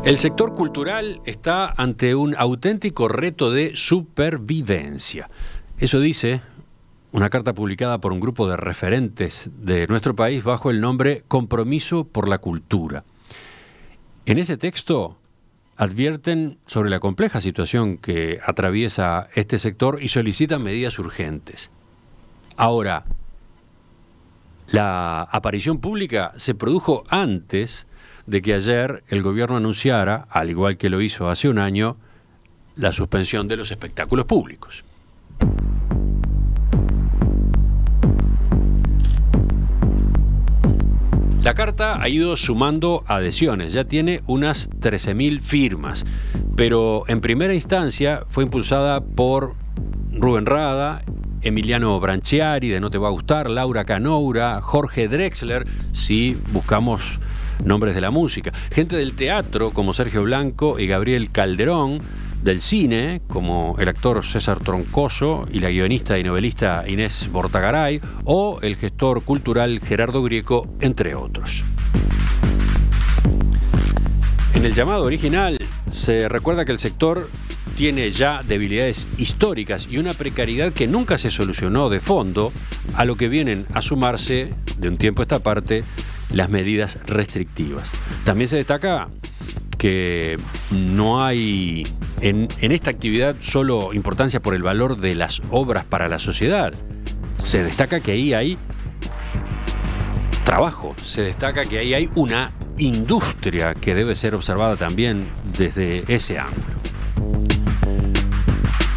El sector cultural está ante un auténtico reto de supervivencia. Eso dice una carta publicada por un grupo de referentes de nuestro país bajo el nombre Compromiso por la Cultura. En ese texto advierten sobre la compleja situación que atraviesa este sector y solicitan medidas urgentes. Ahora, la aparición pública se produjo antes de que ayer el gobierno anunciara, al igual que lo hizo hace un año, la suspensión de los espectáculos públicos. La carta ha ido sumando adhesiones, ya tiene unas 13.000 firmas, pero en primera instancia fue impulsada por Rubén Rada, Emiliano Branchiari, de No Te Va a Gustar, Laura Canoura, Jorge Drexler, si buscamos nombres de la música, gente del teatro como Sergio Blanco y Gabriel Calderón, del cine como el actor César Troncoso y la guionista y novelista Inés Bortagaray, o el gestor cultural Gerardo Grieco, entre otros. En el llamado original se recuerda que el sector tiene ya debilidades históricas y una precariedad que nunca se solucionó de fondo, a lo que vienen a sumarse de un tiempo a esta parte las medidas restrictivas. También se destaca que no hay en esta actividad solo importancia por el valor de las obras para la sociedad. Se destaca que ahí hay trabajo, se destaca que ahí hay una industria que debe ser observada también desde ese ángulo.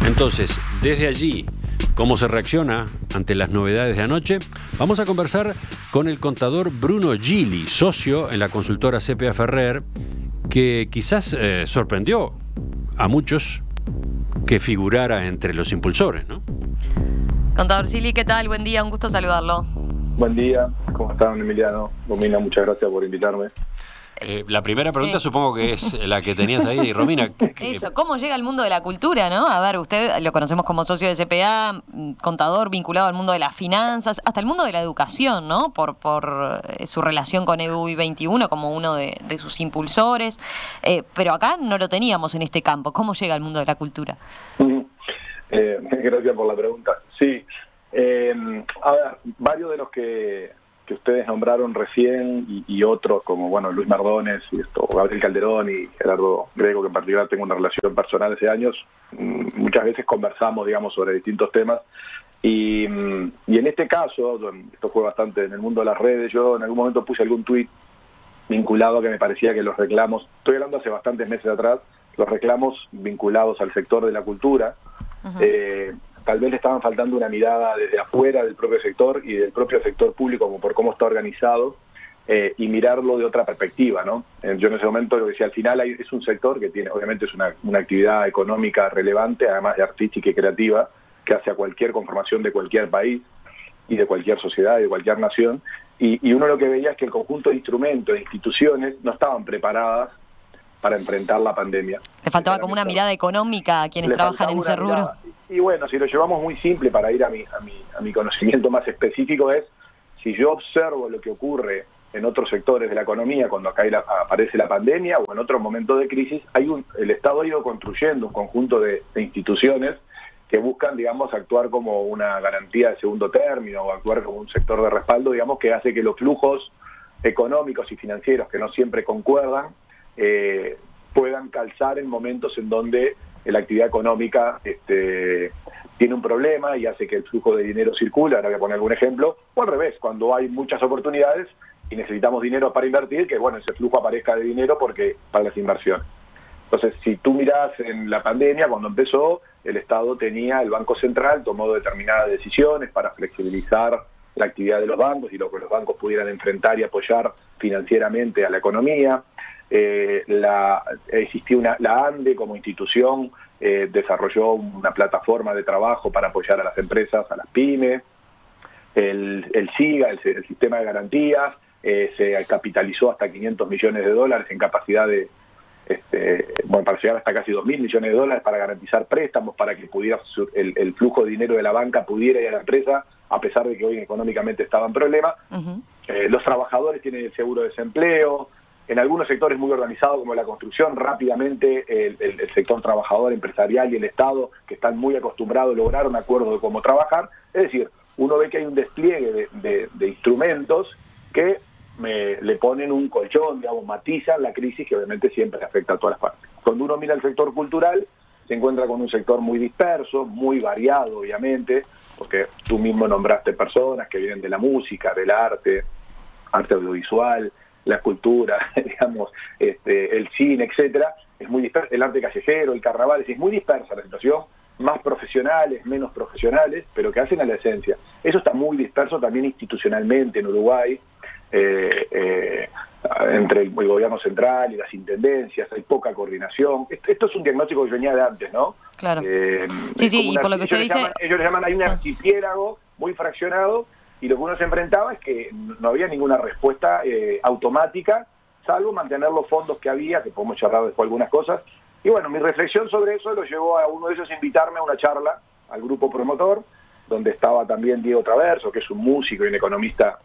Entonces, desde allí, ¿cómo se reacciona ante las novedades de anoche? Vamos a conversar con el contador Bruno Gili, socio en la consultora CPA Ferrer, que quizás sorprendió a muchos que figurara entre los impulsores, ¿no? Contador Gili, ¿qué tal? Buen día, un gusto saludarlo. Buen día, ¿cómo están, Emiliano? Romina, muchas gracias por invitarme. La primera pregunta supongo que es la que tenías ahí, Romina. Eso, ¿cómo llega al mundo de la cultura, no? A ver, usted lo conocemos como socio de CPA, contador vinculado al mundo de las finanzas, hasta el mundo de la educación, ¿no? Por su relación con EDUI 21 como uno de sus impulsores. Pero acá no lo teníamos en este campo. ¿Cómo llega al mundo de la cultura? Gracias por la pregunta. Sí, a ver, varios de los que ustedes nombraron recién y otros como bueno Luis Mardones y Gabriel Calderón y Gerardo Grieco, que en particular tengo una relación personal hace años, muchas veces conversamos, digamos, sobre distintos temas y en este caso, esto fue bastante en el mundo de las redes, yo en algún momento puse algún tuit vinculado a que me parecía que los reclamos, estoy hablando hace bastantes meses atrás, los reclamos vinculados al sector de la cultura, tal vez le estaban faltando una mirada desde afuera del propio sector y del propio sector público como por cómo está organizado y mirarlo de otra perspectiva, ¿no? Yo en ese momento lo decía, al final es un sector que tiene, obviamente es una actividad económica relevante, además de artística y creativa, que hace a cualquier conformación de cualquier país y de cualquier sociedad y de cualquier nación, y uno lo que veía es que el conjunto de instrumentos, de instituciones, no estaban preparadas para enfrentar la pandemia. Le faltaba como una mirada económica a quienes trabajan en ese rubro. Y bueno, si lo llevamos muy simple para ir a mi conocimiento más específico es, si yo observo lo que ocurre en otros sectores de la economía cuando acá aparece la pandemia o en otros momentos de crisis, el Estado ha ido construyendo un conjunto de instituciones que buscan, digamos, actuar como una garantía de segundo término o actuar como un sector de respaldo, digamos, que hace que los flujos económicos y financieros, que no siempre concuerdan, puedan calzar en momentos en donde la actividad económica tiene un problema y hace que el flujo de dinero circule. Ahora voy a poner algún ejemplo, o al revés, cuando hay muchas oportunidades y necesitamos dinero para invertir, que bueno, ese flujo aparezca de dinero para las inversiones. Entonces, si tú mirás en la pandemia, cuando empezó, el Estado tenía, el Banco Central tomó determinadas decisiones para flexibilizar la actividad de los bancos y lo que los bancos pudieran enfrentar y apoyar financieramente a la economía. Existió la ANDE como institución, desarrolló una plataforma de trabajo para apoyar a las empresas, a las pymes. El SIGA, el sistema de garantías, se capitalizó hasta $500 millones en capacidad para llegar hasta casi $2.000 millones para garantizar préstamos, para que pudiera el flujo de dinero de la banca pudiera ir a la empresa, a pesar de que hoy económicamente estaba en problemas. Los trabajadores tienen el seguro de desempleo, en algunos sectores muy organizados como la construcción, rápidamente el sector trabajador, empresarial y el Estado, que están muy acostumbrados, lograron acuerdos de cómo trabajar. Es decir, uno ve que hay un despliegue de instrumentos que le ponen un colchón, digamos, matizan la crisis que obviamente siempre afecta a todas las partes. Cuando uno mira el sector cultural, se encuentra con un sector muy disperso, muy variado, obviamente, porque tú mismo nombraste personas que vienen de la música, del arte audiovisual, la escultura, digamos, el cine, etcétera. Es muy disperso, el arte callejero, el carnaval, es muy dispersa la situación, más profesionales, menos profesionales, pero que hacen a la esencia. Eso está muy disperso también institucionalmente en Uruguay, entre el gobierno central y las intendencias, hay poca coordinación. Esto es un diagnóstico que venía de antes, ¿no? Claro. Sí, y por lo que usted dice... Ellos le llaman, hay un archipiélago muy fraccionado, y lo que uno se enfrentaba es que no había ninguna respuesta automática, salvo mantener los fondos que había, que podemos charlar después algunas cosas. Y bueno, mi reflexión sobre eso lo llevó a uno de ellos a invitarme a una charla al grupo promotor, donde estaba también Diego Traverso, que es un músico y un economista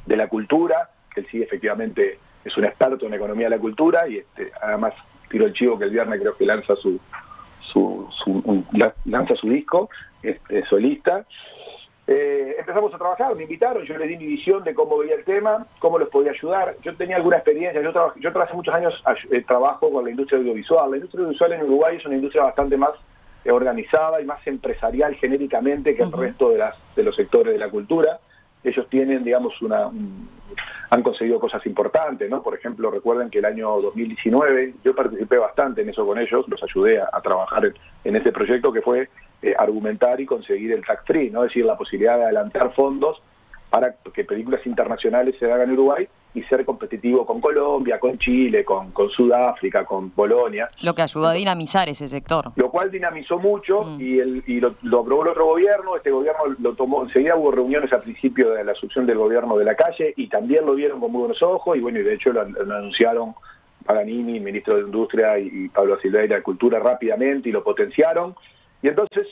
de la cultura, que él sí efectivamente es un experto en economía de la cultura, y además tiro el chivo que el viernes creo que lanza su disco solista. Empezamos a trabajar, me invitaron, yo les di mi visión de cómo veía el tema, cómo los podía ayudar. Yo tenía alguna experiencia, yo trabajé muchos años, trabajo con la industria audiovisual. La industria audiovisual en Uruguay es una industria bastante más organizada y más empresarial genéricamente que el resto de los sectores de la cultura. Ellos tienen, digamos, han conseguido cosas importantes, ¿no? Por ejemplo, recuerden que el año 2019 yo participé bastante en eso con ellos, los ayudé a trabajar en ese proyecto que fue argumentar y conseguir el tax free, ¿no? Es decir, la posibilidad de adelantar fondos para que películas internacionales se hagan en Uruguay y ser competitivo con Colombia, con Chile, con Sudáfrica, con Polonia. Lo que ayudó a dinamizar ese sector. Lo cual dinamizó mucho y lo aprobó el otro gobierno. Este gobierno lo tomó, enseguida hubo reuniones al principio de la asunción del gobierno de la calle y también lo vieron con muy buenos ojos y bueno, y de hecho lo anunciaron Paganini, ministro de Industria, y Pablo Silveira de Cultura rápidamente y lo potenciaron. Y entonces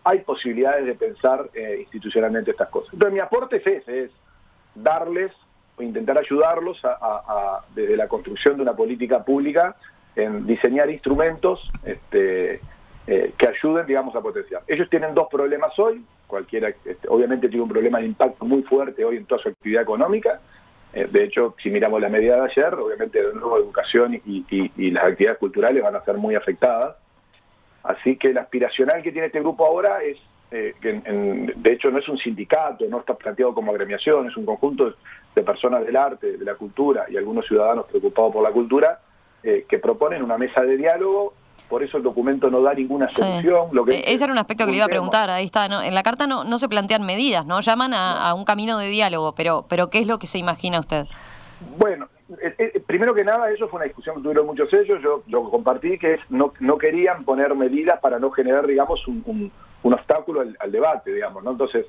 hay posibilidades de pensar institucionalmente estas cosas. Entonces mi aporte es ese, es darles o intentar ayudarlos desde la construcción de una política pública en diseñar instrumentos que ayuden, digamos, a potenciar. Ellos tienen dos problemas hoy, cualquiera, obviamente tiene un problema de impacto muy fuerte hoy en toda su actividad económica. De hecho, si miramos la medida de ayer, obviamente de nuevo educación y las actividades culturales van a ser muy afectadas. Así que la aspiracional que tiene este grupo ahora es, de hecho no es un sindicato, no está planteado como agremiación, es un conjunto de personas del arte, de la cultura y algunos ciudadanos preocupados por la cultura que proponen una mesa de diálogo. Por eso el documento no da ninguna solución. Ese era un aspecto que le iba a preguntar, ahí está, ¿no? En la carta no se plantean medidas, ¿no? Llaman a un camino de diálogo, pero ¿qué es lo que se imagina usted? Bueno, primero que nada, eso fue una discusión que tuvieron muchos ellos. Yo compartí que no querían poner medidas para no generar, digamos, un obstáculo al debate, digamos, ¿no? Entonces,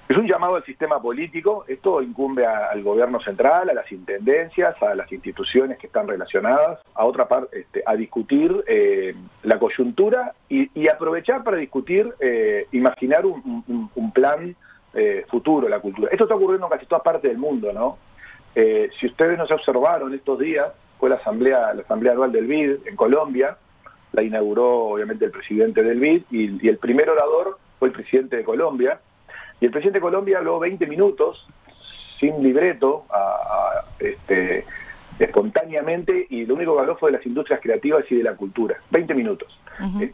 es un llamado al sistema político. Esto incumbe al gobierno central, a las intendencias, a las instituciones que están relacionadas, a otra parte, a discutir la coyuntura y aprovechar para discutir, imaginar un plan futuro de la cultura. Esto está ocurriendo en casi todas partes del mundo, ¿no? Si ustedes no se observaron estos días, fue la asamblea anual del BID en Colombia, la inauguró obviamente el presidente del BID y el primer orador fue el presidente de Colombia, y el presidente de Colombia habló 20 minutos sin libreto, espontáneamente, y lo único que habló fue de las industrias creativas y de la cultura, 20 minutos,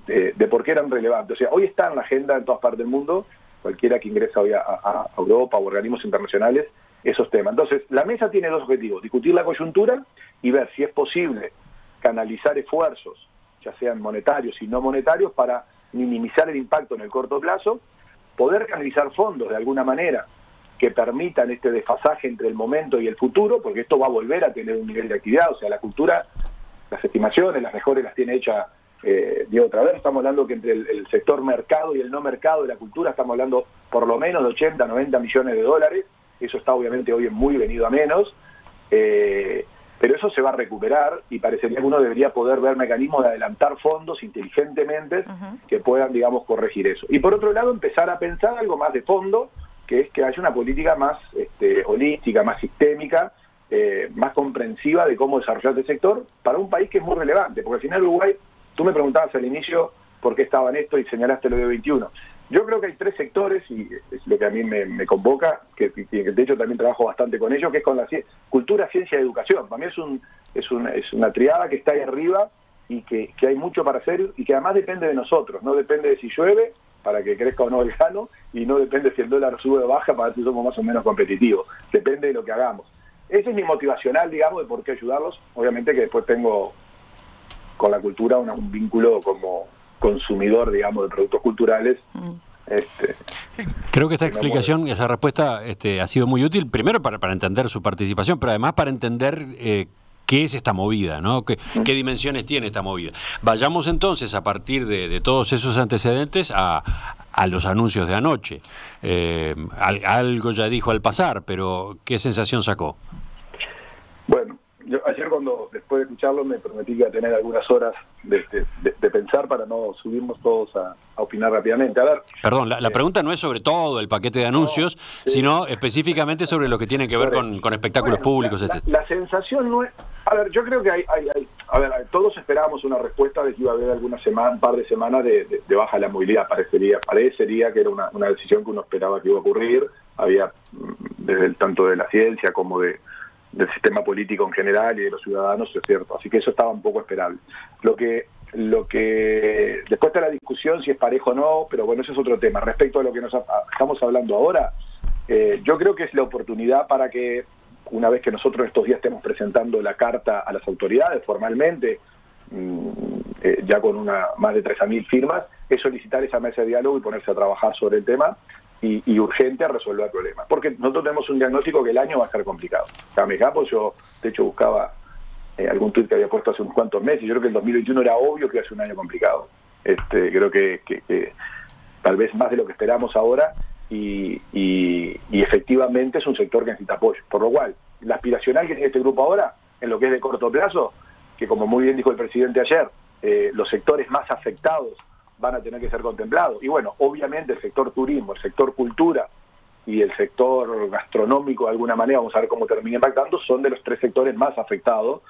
de por qué eran relevantes. O sea, hoy está en la agenda en todas partes del mundo, cualquiera que ingresa hoy a Europa o organismos internacionales, esos temas. Entonces, la mesa tiene dos objetivos: discutir la coyuntura y ver si es posible canalizar esfuerzos, ya sean monetarios y no monetarios, para minimizar el impacto en el corto plazo, poder canalizar fondos de alguna manera que permitan este desfasaje entre el momento y el futuro, porque esto va a volver a tener un nivel de actividad. O sea, la cultura, las estimaciones, las mejores las tiene hecha Diego Traverso. Estamos hablando que entre el sector mercado y el no mercado de la cultura estamos hablando por lo menos de 80, 90 millones de dólares. Eso está obviamente hoy muy venido a menos, pero eso se va a recuperar y parecería que uno debería poder ver mecanismos de adelantar fondos inteligentemente que puedan, digamos, corregir eso. Y por otro lado, empezar a pensar algo más de fondo, que es que haya una política más holística, más sistémica, más comprensiva de cómo desarrollar este sector para un país que es muy relevante, porque al final Uruguay, tú me preguntabas al inicio por qué estaba en esto y señalaste lo de 21. Yo creo que hay 3 sectores, y es lo que a mí me convoca, que de hecho también trabajo bastante con ellos, que es con la cultura, ciencia y educación. Para mí es una triada que está ahí arriba y que hay mucho para hacer y que además depende de nosotros, no depende de si llueve para que crezca o no el grano, y no depende si el dólar sube o baja para ver si somos más o menos competitivos, depende de lo que hagamos. Ese es mi motivacional, digamos, de por qué ayudarlos. Obviamente que después tengo con la cultura un vínculo como consumidor, digamos, de productos culturales. Creo que esta explicación, esa respuesta ha sido muy útil, primero para entender su participación, pero además para entender qué es esta movida, ¿no? ¿Qué dimensiones tiene esta movida? Vayamos entonces, a partir de todos esos antecedentes, a los anuncios de anoche. Algo ya dijo al pasar, pero ¿qué sensación sacó? Bueno, yo ayer después de escucharlo me prometí que iba a tener algunas horas de pensar para no subirnos todos a opinar rápidamente. A ver, perdón, la pregunta no es sobre todo el paquete de anuncios, sino específicamente sobre lo que tiene que ver con espectáculos públicos. La sensación no es... A ver, yo creo que a ver, todos esperábamos una respuesta de que iba a haber un par de semanas de baja de la movilidad. Parecería que era una decisión que uno esperaba que iba a ocurrir. Había, desde tanto de la ciencia como del sistema político en general y de los ciudadanos, es cierto. Así que eso estaba un poco esperable. Lo que después está la discusión si es parejo o no, pero bueno, ese es otro tema. Respecto a lo que estamos hablando ahora, yo creo que es la oportunidad para que, una vez que nosotros estos días estemos presentando la carta a las autoridades formalmente, ya con más de 13.000 firmas, es solicitar esa mesa de diálogo y ponerse a trabajar sobre el tema y urgente a resolver el problema. Porque nosotros tenemos un diagnóstico que el año va a ser complicado. Pues yo, de hecho, buscaba algún tuit que había puesto hace unos cuantos meses. Yo creo que el 2021 era obvio que iba a ser un año complicado. Creo que tal vez más de lo que esperamos ahora, y efectivamente es un sector que necesita apoyo. Por lo cual, la aspiracional que tiene este grupo ahora, en lo que es de corto plazo, que como muy bien dijo el presidente ayer, los sectores más afectados van a tener que ser contemplados. Y bueno, obviamente el sector turismo, el sector cultura y el sector gastronómico, de alguna manera, vamos a ver cómo termina impactando, son de los 3 sectores más afectados,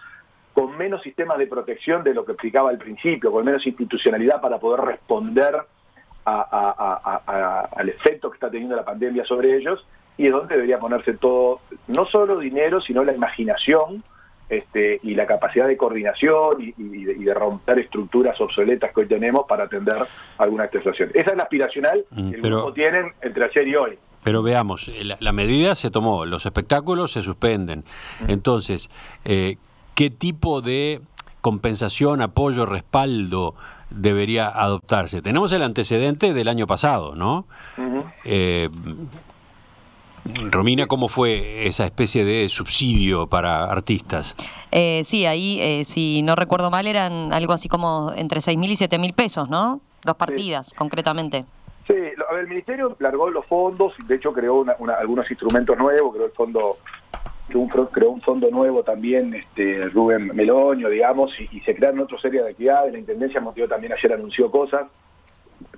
con menos sistemas de protección de lo que explicaba al principio, con menos institucionalidad para poder responder al efecto que está teniendo la pandemia sobre ellos, y es donde debería ponerse todo, no solo dinero, sino la imaginación y la capacidad de coordinación y de romper estructuras obsoletas que hoy tenemos para atender alguna situación. Esa es la aspiracional que el grupo tienen entre ayer y hoy. Pero veamos, la medida se tomó, los espectáculos se suspenden. Entonces, ¿qué tipo de compensación, apoyo, respaldo debería adoptarse? Tenemos el antecedente del año pasado, ¿no? Romina, ¿cómo fue esa especie de subsidio para artistas? Sí, ahí, si no recuerdo mal, eran algo así como entre 6.000 y 7.000 pesos, ¿no? 2 partidas, concretamente. Sí, a ver, el Ministerio largó los fondos, de hecho creó algunos instrumentos nuevos, creó un fondo nuevo también, Rubén Meloño, digamos, y se crearon otra serie de actividades. La Intendencia Motivo también ayer anunció cosas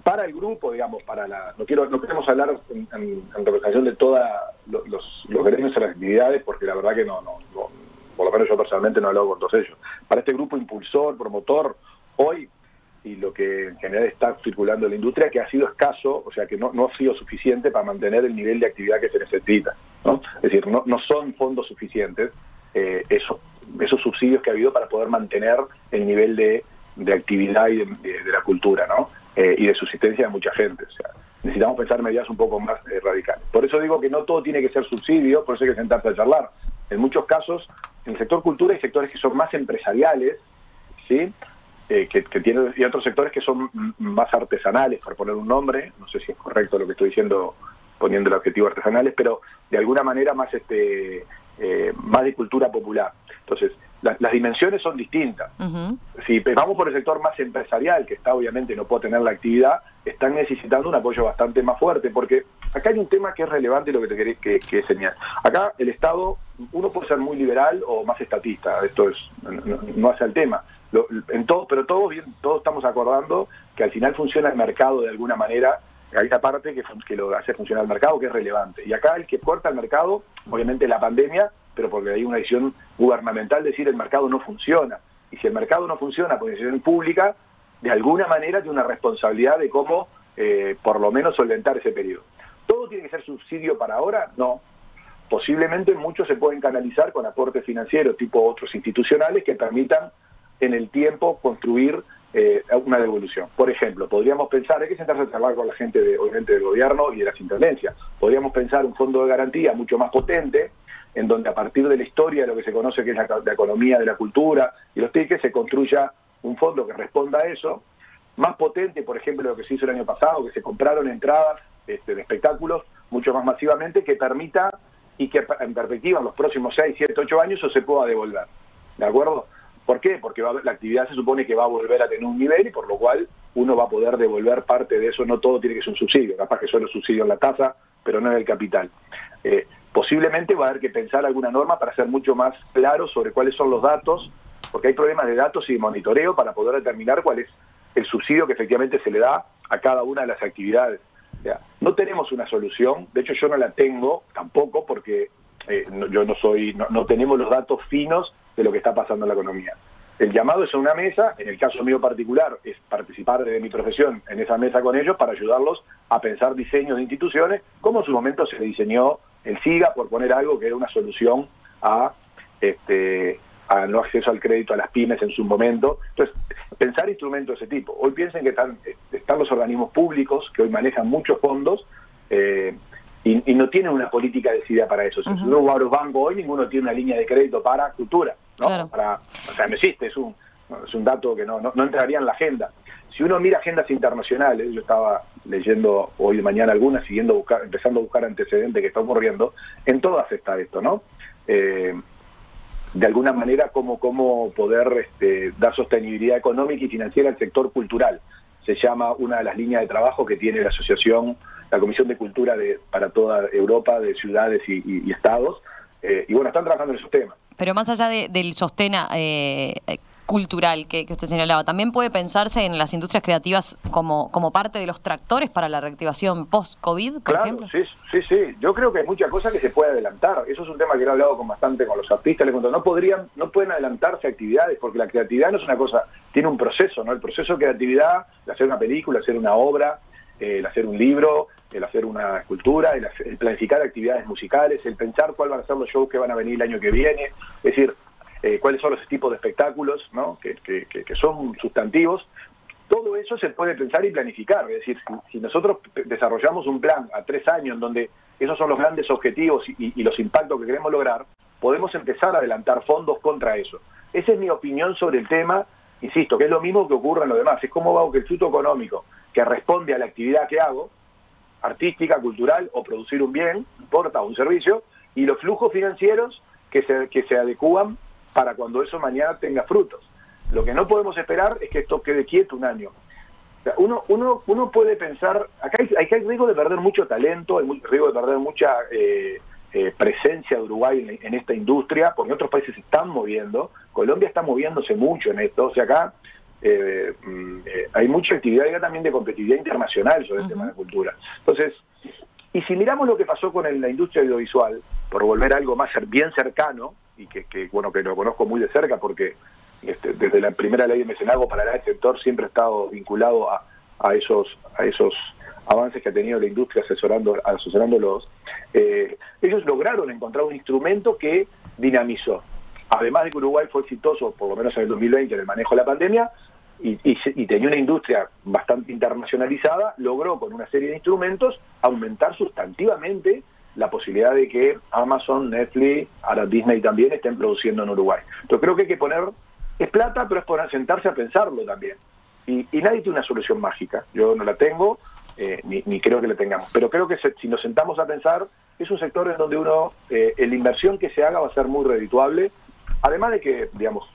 para el grupo, digamos, no queremos hablar en representación de todos los gremios y las actividades, porque la verdad que no, por lo menos yo personalmente no he hablado con todos ellos. Para este grupo impulsor, promotor, hoy, y lo que en general está circulando en la industria, que ha sido escaso, o sea que no ha sido suficiente para mantener el nivel de actividad que se necesita, ¿no? Es decir, no son fondos suficientes esos subsidios que ha habido para poder mantener el nivel de actividad y de la cultura, ¿no? Y de subsistencia de mucha gente. O sea, necesitamos pensar medidas un poco más radicales. Por eso digo que no todo tiene que ser subsidio, por eso hay que sentarse a charlar. En muchos casos, en el sector cultura hay sectores que son más empresariales, ¿sí? Que tienen, y otros sectores que son más artesanales, por poner un nombre, no sé si es correcto lo que estoy diciendo poniendo el adjetivo artesanales, pero de alguna manera más más de cultura popular. Entonces, las dimensiones son distintas. Si vamos por el sector más empresarial, que está obviamente no puede tener la actividad, están necesitando un apoyo bastante más fuerte, porque acá hay un tema que es relevante y lo que te querés que señalar. Acá el Estado, uno puede ser muy liberal o más estatista, esto no hace el tema. Pero todos estamos acordando que al final funciona el mercado de alguna manera. Hay esa parte que lo hace funcionar el mercado, que es relevante. Y acá el que corta el mercado, obviamente la pandemia, pero porque hay una decisión gubernamental de decir el mercado no funciona. Y si el mercado no funciona por decisión pública, de alguna manera tiene una responsabilidad de cómo, por lo menos, solventar ese periodo. ¿Todo tiene que ser subsidio para ahora? No. Posiblemente muchos se pueden canalizar con aportes financieros tipo otros institucionales que permitan en el tiempo construir una devolución. Por ejemplo, podríamos pensar, hay que sentarse a charlar con la gente obviamente del gobierno y de las intendencias, podríamos pensar un fondo de garantía mucho más potente, en donde a partir de la historia de lo que se conoce que es la economía de la cultura y los tickets, se construya un fondo que responda a eso, más potente, por ejemplo, lo que se hizo el año pasado, que se compraron entradas de espectáculos mucho más masivamente, que permita y que en perspectiva en los próximos 6, 7, 8 años eso se pueda devolver. ¿De acuerdo? ¿Por qué? Porque la actividad se supone que va a volver a tener un nivel y por lo cual uno va a poder devolver parte de eso. No todo tiene que ser un subsidio, capaz que solo subsidio en la tasa, pero no en el capital. Posiblemente va a haber que pensar alguna norma para ser mucho más claro sobre cuáles son los datos, porque hay problemas de datos y de monitoreo para poder determinar cuál es el subsidio que efectivamente se le da a cada una de las actividades. O sea, no tenemos una solución, de hecho yo no la tengo tampoco porque no tenemos los datos finos de lo que está pasando en la economía. El llamado es a una mesa, en el caso mío particular, es participar de mi profesión en esa mesa con ellos para ayudarlos a pensar diseños de instituciones, como en su momento se diseñó el SIGA, por poner algo que era una solución a no acceso al crédito a las pymes en su momento. Entonces, pensar instrumentos de ese tipo. Hoy piensen que están los organismos públicos, que hoy manejan muchos fondos, y no tienen una política decidida para eso. Si uno va a los bancos hoy, ninguno tiene una línea de crédito para cultura, ¿no? Claro. O sea, no existe, es un dato que no entraría en la agenda. Si uno mira agendas internacionales, yo estaba leyendo hoy de mañana algunas, empezando a buscar antecedentes que está ocurriendo, en todas está esto, ¿no? De alguna manera, cómo poder dar sostenibilidad económica y financiera al sector cultural. Se llama una de las líneas de trabajo que tiene la Comisión de Cultura para toda Europa, de ciudades y estados, y bueno, están trabajando en esos temas. Pero más allá del sostén cultural que usted señalaba, ¿también puede pensarse en las industrias creativas como parte de los tractores para la reactivación post-COVID, por ejemplo? Sí. Yo creo que hay muchas cosas que se puede adelantar. Eso es un tema que he hablado bastante con los artistas. Les cuento, no pueden adelantarse actividades, porque la creatividad no es una cosa, tiene un proceso, ¿no? El proceso de creatividad, el hacer una película, el hacer una obra, el hacer un libro, el hacer una escultura, el planificar actividades musicales, el pensar cuál van a ser los shows que van a venir el año que viene, es decir, cuáles son los tipos de espectáculos, ¿no? que son sustantivos. Todo eso se puede pensar y planificar. Es decir, si nosotros desarrollamos un plan a 3 años en donde esos son los grandes objetivos y los impactos que queremos lograr, podemos empezar a adelantar fondos contra eso. Esa es mi opinión sobre el tema. Insisto, que es lo mismo que ocurre en lo demás. Es cómo hago que el fruto económico que responde a la actividad que hago, artística, cultural, o producir un bien, no importa, un servicio, y los flujos financieros que se adecúan para cuando eso mañana tenga frutos. Lo que no podemos esperar es que esto quede quieto un año. O sea, uno puede pensar, acá hay riesgo de perder mucho talento, hay riesgo de perder mucha presencia de Uruguay en esta industria, porque otros países se están moviendo. Colombia está moviéndose mucho en esto. O sea, acá hay mucha actividad acá también de competitividad internacional sobre el tema de la cultura. Entonces, y si miramos lo que pasó con la industria audiovisual, por volver a algo más bien cercano, y que lo conozco muy de cerca porque desde la primera ley de mecenazgo para el sector siempre ha estado vinculado a esos avances que ha tenido la industria asesorándolos, ellos lograron encontrar un instrumento que dinamizó. Además de que Uruguay fue exitoso, por lo menos en el 2020, en el manejo de la pandemia, y tenía una industria bastante internacionalizada, logró con una serie de instrumentos aumentar sustantivamente la posibilidad de que Amazon, Netflix, ahora Disney también estén produciendo en Uruguay. Entonces creo que hay que es plata, pero es sentarse a pensarlo también. Y nadie tiene una solución mágica. Yo no la tengo, ni creo que la tengamos. Pero creo que si nos sentamos a pensar, es un sector en donde la inversión que se haga va a ser muy redituable, además de que, digamos,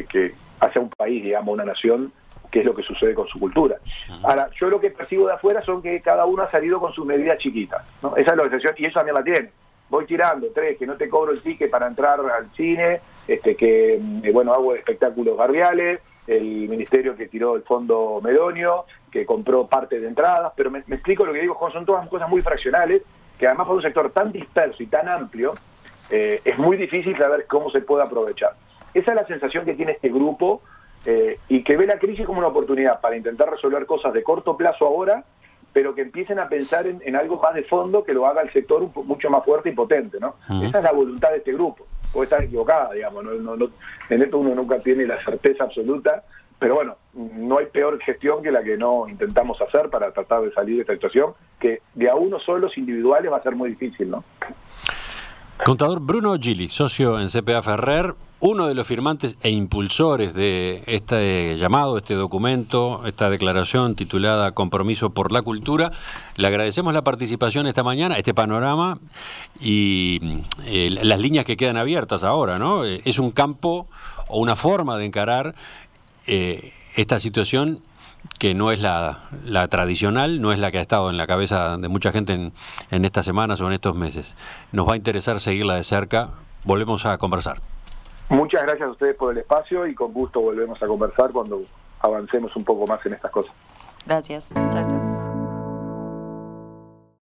que hacia un país, digamos, una nación, que es lo que sucede con su cultura. Ahora, yo lo que percibo de afuera son que cada uno ha salido con sus medidas chiquitas, ¿no? Esa es la excepción, y eso también la tiene. Voy tirando 3, que no te cobro el ticket para entrar al cine, hago espectáculos barriales, el ministerio que tiró el fondo Medonio, que compró parte de entradas, pero me explico lo que digo, son todas cosas muy fraccionales, que además por un sector tan disperso y tan amplio, es muy difícil saber cómo se puede aprovechar. Esa es la sensación que tiene este grupo y que ve la crisis como una oportunidad para intentar resolver cosas de corto plazo ahora, pero que empiecen a pensar en algo más de fondo que lo haga el sector mucho más fuerte y potente, ¿no? Esa es la voluntad de este grupo. Puede estar equivocada, digamos, en esto uno nunca tiene la certeza absoluta, pero bueno, no hay peor gestión que la que no intentamos hacer para tratar de salir de esta situación, que de a uno solos individuales va a ser muy difícil, ¿no? Contador Bruno Gili, socio en CPA Ferrer, uno de los firmantes e impulsores de este llamado, este documento, esta declaración titulada Compromiso por la Cultura. Le agradecemos la participación esta mañana, este panorama y las líneas que quedan abiertas ahora, ¿no? Es un campo o una forma de encarar esta situación que no es la tradicional, no es la que ha estado en la cabeza de mucha gente en estas semanas o en estos meses. Nos va a interesar seguirla de cerca. Volvemos a conversar. Muchas gracias a ustedes por el espacio y con gusto volvemos a conversar cuando avancemos un poco más en estas cosas. Gracias. Chao, chao.